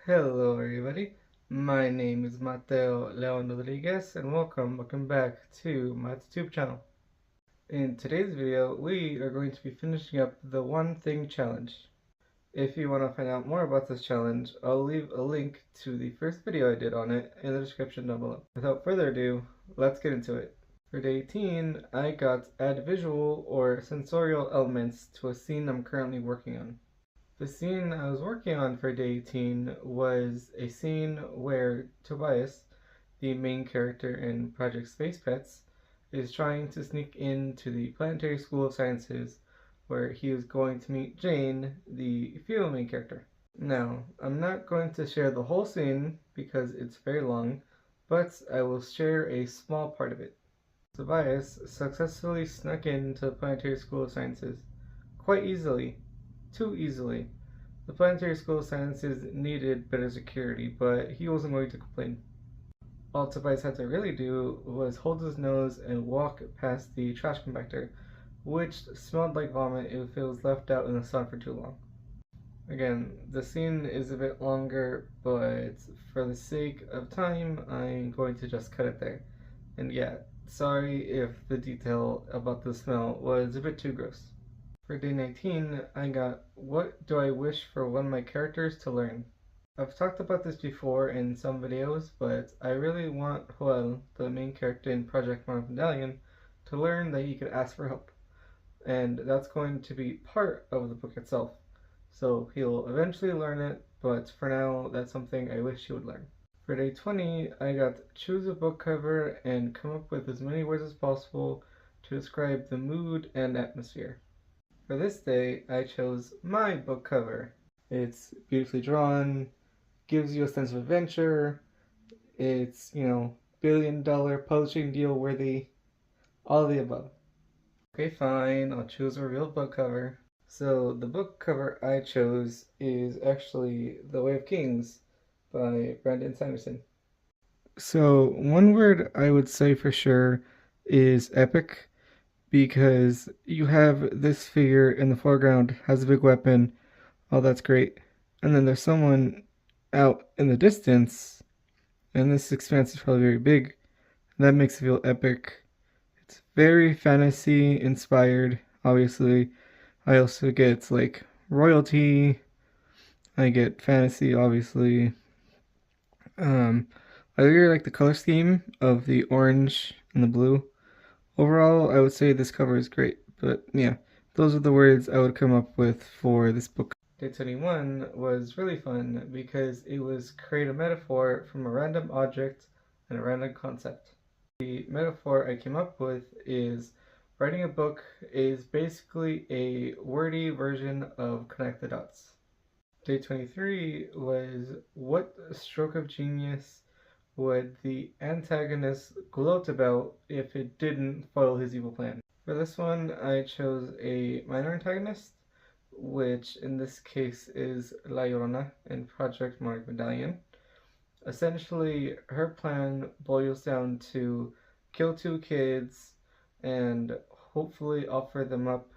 Hello everybody, my name is Mateo Leon Rodriguez and welcome back to my Authortube channel. In today's video, we are going to be finishing up the One Thing Challenge. If you want to find out more about this challenge, I'll leave a link to the first video I did on it in the description down below. Without further ado, let's get into it. For day 18, I got add visual or sensorial elements to a scene I'm currently working on. The scene I was working on for day 18 was a scene where Tobias, the main character in Project Space Pets, is trying to sneak into the Planetary School of Sciences where he is going to meet Jane, the female main character. Now, I'm not going to share the whole scene because it's very long, but I will share a small part of it. Tobias successfully snuck into the Planetary School of Sciences quite easily. Too easily. The Planetary School of Sciences needed better security, but he wasn't going to complain. All Tobias had to really do was hold his nose and walk past the trash compactor, which smelled like vomit if it was left out in the sun for too long. Again, the scene is a bit longer, but for the sake of time, I'm going to just cut it there. And yeah, sorry if the detail about the smell was a bit too gross. For day 19, I got what do I wish for one of my characters to learn. I've talked about this before in some videos, but I really want Joel, the main character in Project Medallion, to learn that he could ask for help. And that's going to be part of the book itself. So he'll eventually learn it, but for now, that's something I wish he would learn. For day 20, I got choose a book cover and come up with as many words as possible to describe the mood and atmosphere. For this day, I chose my book cover. It's beautifully drawn, gives you a sense of adventure, it's, billion-dollar publishing deal worthy, all of the above. Okay, fine, I'll choose a real book cover. So the book cover I chose is actually The Way of Kings by Brandon Sanderson. So one word I would say for sure is epic, because you have this figure in the foreground, has a big weapon, oh that's great, and then there's someone out in the distance, and this expanse is probably very big, and that makes it feel epic. It's very fantasy inspired, obviously. I also get like royalty, I get fantasy, obviously. I really like the color scheme of the orange and the blue. Overall, I would say this cover is great, but yeah, those are the words I would come up with for this book. Day 21 was really fun because it was create a metaphor from a random object and a random concept. The metaphor I came up with is writing a book is basically a wordy version of Connect the Dots. Day 23 was what stroke of genius would the antagonist gloat about if it didn't follow his evil plan. For this one, I chose a minor antagonist, which in this case is La Llorona in Project Medallion. Essentially, her plan boils down to kill two kids and hopefully offer them up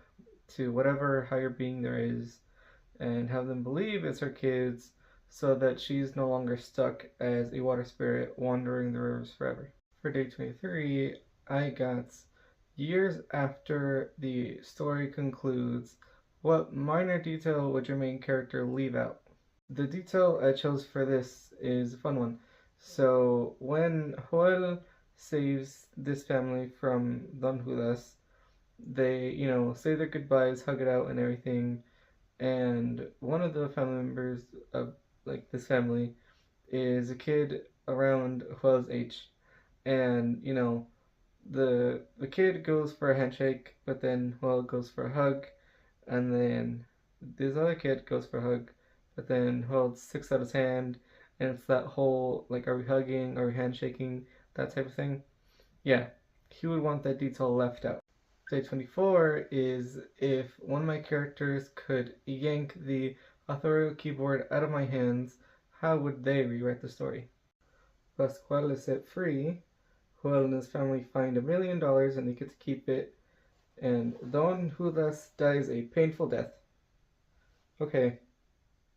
to whatever higher being there is and have them believe it's her kids so that she's no longer stuck as a water spirit wandering the rivers forever. For day 23, I got years after the story concludes, what minor detail would your main character leave out? The detail I chose for this is a fun one. So when Joel saves this family from Don Judas, they, say their goodbyes, hug it out and everything, and one of the family members of this family is a kid around Joel's age, and the kid goes for a handshake, but then Joel goes for a hug, and then this other kid goes for a hug, but then Joel sticks out his hand, and it's that whole are we hugging, are we handshaking, that type of thing. Yeah, he would want that detail left out. Day 24 is if one of my characters could yank the Authortube keyboard out of my hands, how would they rewrite the story? Pascual is set free, Joel and his family find $1 million and they get to keep it, and Don Judas dies a painful death. Okay,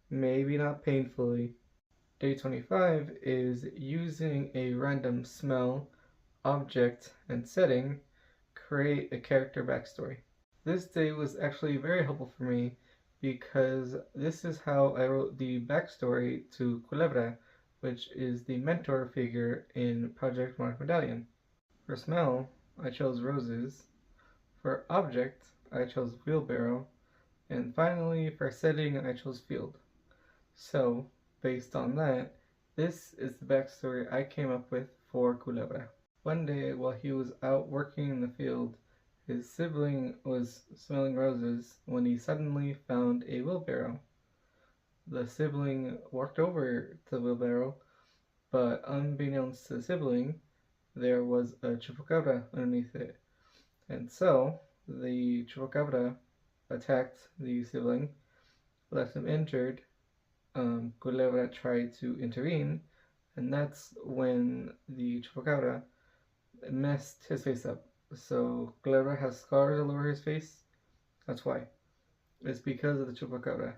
maybe not painfully. Day 25 is using a random smell, object, and setting, create a character backstory. This day was actually very helpful for me because this is how I wrote the backstory to Culebra, which is the mentor figure in Project Monarch Medallion. For smell, I chose roses. For object, I chose wheelbarrow. And finally, for setting, I chose field. So, based on that, this is the backstory I came up with for Culebra. One day, while he was out working in the field, his sibling was smelling roses when he suddenly found a wheelbarrow. The sibling walked over to the wheelbarrow, but unbeknownst to the sibling, there was a chupacabra underneath it. And so, the chupacabra attacked the sibling, left him injured. Culebra tried to intervene, and that's when the chupacabra messed his face up. So Culebra has scars all over his face. That's why. It's because of the chupacabra.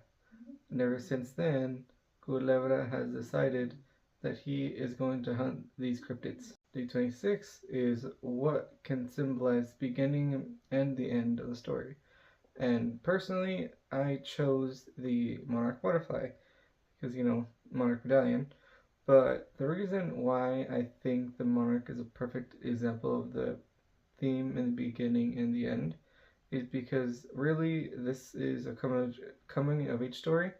And ever since then, Culebra has decided that he is going to hunt these cryptids. Day 26 is what can symbolize the beginning and the end of the story. And personally, I chose the monarch butterfly because, monarch medallion. But the reason why I think the monarch is a perfect example of the theme in the beginning and the end is because really this is a coming of age story.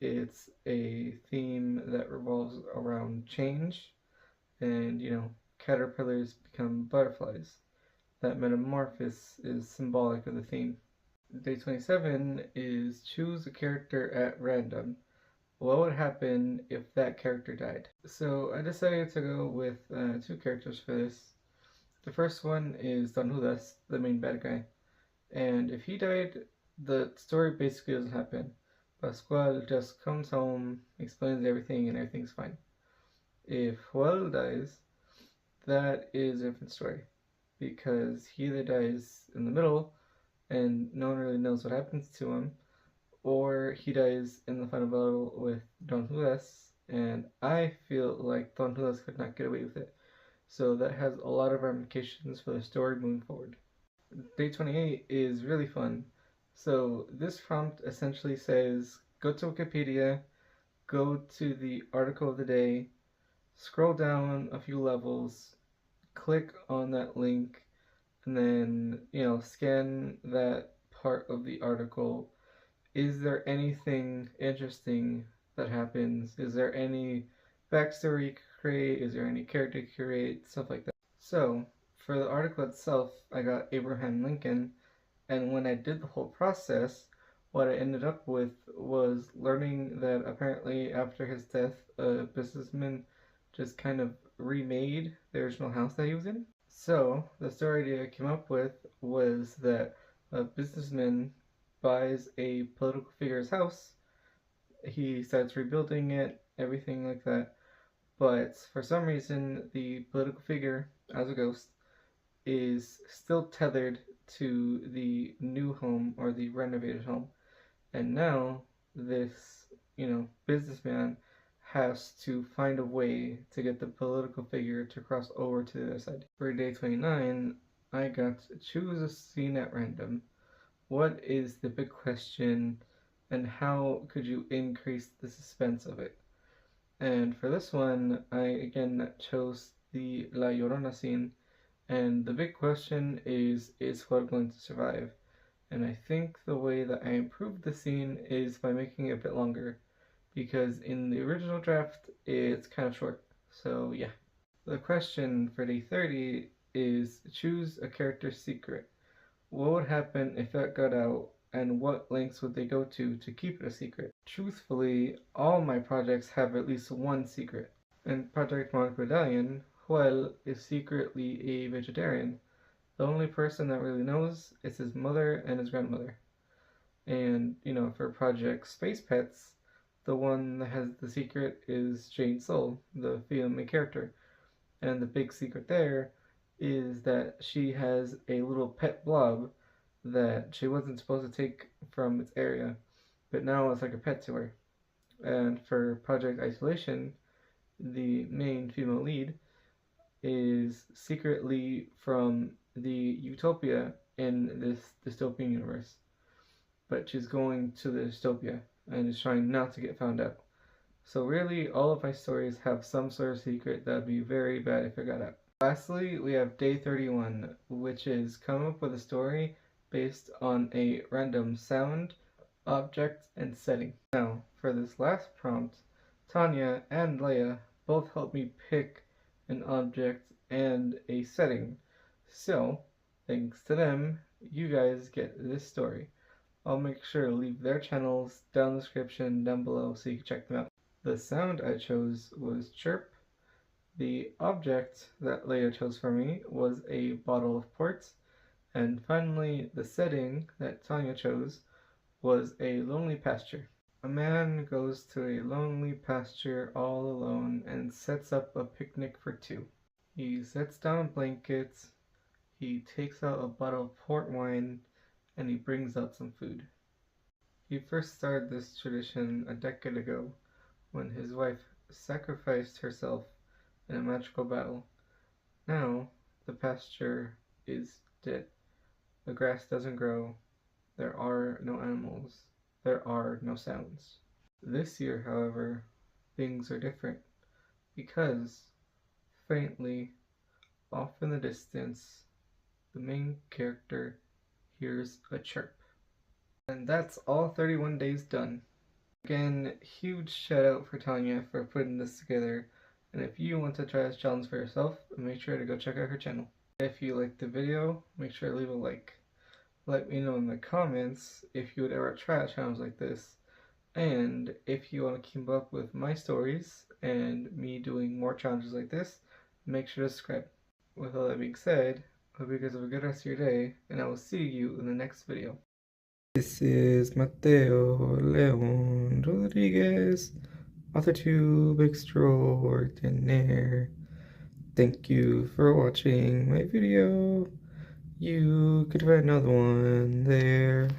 It's a theme that revolves around change and, caterpillars become butterflies. That metamorphosis is symbolic of the theme. Day 27 is choose a character at random. What would happen if that character died? So I decided to go with two characters for this. The first one is Don Judas, the main bad guy. And if he died, the story basically doesn't happen. Pascual just comes home, explains everything, and everything's fine. If Joel dies, that is a different story. Because he either dies in the middle, and no one really knows what happens to him, or he dies in the final battle with Don Judas, and I feel like Don Judas could not get away with it. So that has a lot of ramifications for the story moving forward. Day 28 is really fun. So this prompt essentially says go to Wikipedia, go to the article of the day, scroll down a few levels, click on that link, and then, scan that part of the article. Is there anything interesting that happens? Is there any backstory you could create? Is there any character you could create? Stuff like that. So, for the article itself, I got Abraham Lincoln, and when I did the whole process, what I ended up with was learning that apparently after his death, a businessman just kind of remade the original house that he was in. So, the story idea I came up with was that a businessman buys a political figure's house. He starts rebuilding it, everything like that. But for some reason, the political figure, as a ghost, is still tethered to the new home or the renovated home. And now this, businessman has to find a way to get the political figure to cross over to the other side. For day 29, I got to choose a scene at random. What is the big question, and how could you increase the suspense of it? And for this one, I again chose the La Llorona scene, and the big question is Juan going to survive? And I think the way that I improved the scene is by making it a bit longer, because in the original draft, it's kind of short. So yeah. The question for day 30 is choose a character's secret. What would happen if that got out, and what lengths would they go to keep it a secret? Truthfully, all my projects have at least one secret. In Project Monarch Medallion, Joel is secretly a vegetarian. The only person that really knows is his mother and his grandmother. And, for Project Space Pets, the one that has the secret is Jane Soul, the female character. And the big secret there is that she has a little pet blob that she wasn't supposed to take from its area, but now it's like a pet to her. And for Project Isolation, the main female lead is secretly from the utopia in this dystopian universe, but she's going to the dystopia and is trying not to get found out. So really, all of my stories have some sort of secret that would be very bad if it got out. Lastly, we have day 31, which is come up with a story based on a random sound, object, and setting. Now, for this last prompt, Tanya and Leia both helped me pick an object and a setting. So, thanks to them, you guys get this story. I'll make sure to leave their channels down in the description down below so you can check them out. The sound I chose was chirp. The object that Leia chose for me was a bottle of port. And finally, the setting that Tanya chose was a lonely pasture. A man goes to a lonely pasture all alone and sets up a picnic for two. He sets down a blanket, he takes out a bottle of port wine, and he brings out some food. He first started this tradition a decade ago when his wife sacrificed herself in a magical battle. Now, the pasture is dead. The grass doesn't grow. There are no animals. There are no sounds. This year, however, things are different because, faintly, off in the distance, the main character hears a chirp. And that's all 31 days done. Again, huge shout out for Tanya for putting this together. And if you want to try this challenge for yourself, make sure to go check out her channel. If you liked the video, make sure to leave a like. Let me know in the comments if you would ever try a challenge like this. And if you want to keep up with my stories and me doing more challenges like this, make sure to subscribe. With all that being said, I hope you guys have a good rest of your day, and I will see you in the next video. This is Mateo Leon Rodriguez, Authortube extraordinaire. Thank you for watching my video. You could find another one there.